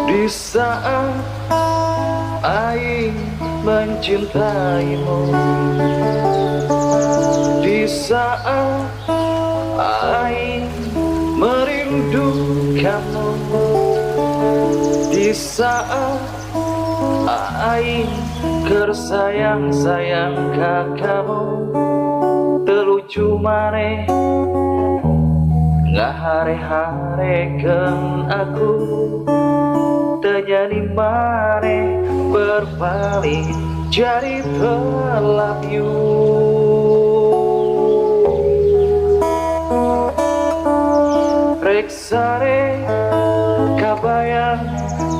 Di saat aing mencintaimu, di saat aing merindukanmu, di saat aing kersayang-sayang ka kamu, telucu maneh ngahare-harekeun aku, terjadi maneh berpaling jadi love you. Rek sare kabayang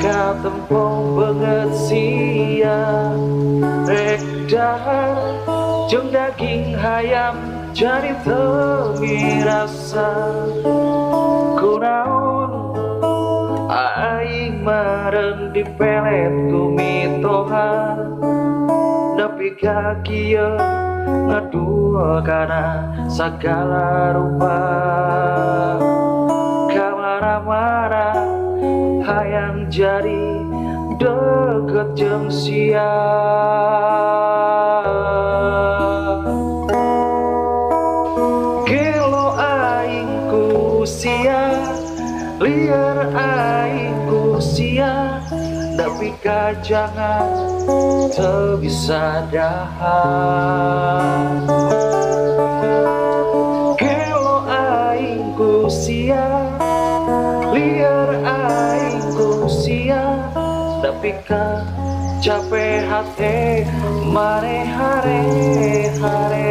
ka tempo banget sia, rek dahar jeung daging hayam jadi teu rasa. Kunaon aing meureun dipelet ku mitohan, nepi ka kieu ngadul kana sagala rupa. Kamana-mana hayang jadi deket jeung sia. Gelo aing ku sia, liar aing ku sia, tapi kajangan teu bisa dahar. Gelo aing ku sia, liar aing ku sia, tapi capek hati mare hare-hare.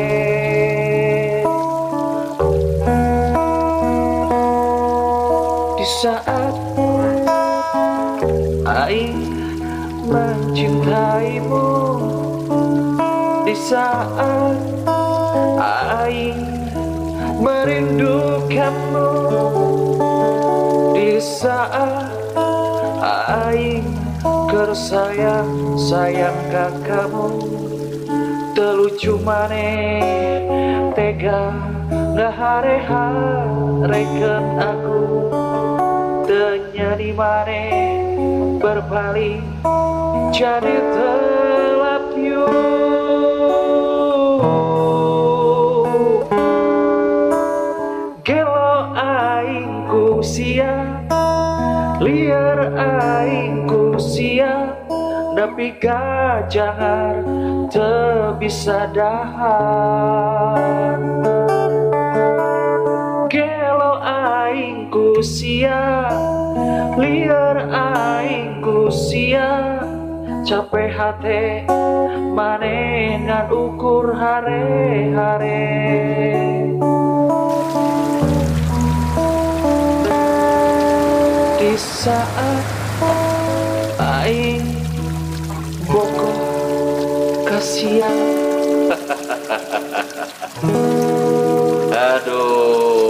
Di saat aing mencintaimu, di saat aing merindukanmu, di saat aing kersayang-sayang ka kamu, telucu maneh tega ngahare-harekeun aku, ternyadi maneh berpaling jadi love you. Gelo aing ku sia, liar aing ku sia, tapi kajangar teu bisa dahar. Gelo aing ku sia, liar aing ku sia, capek hati maneh ngan ukur hare-hare. Di saat aing boko kasihan. Aduh.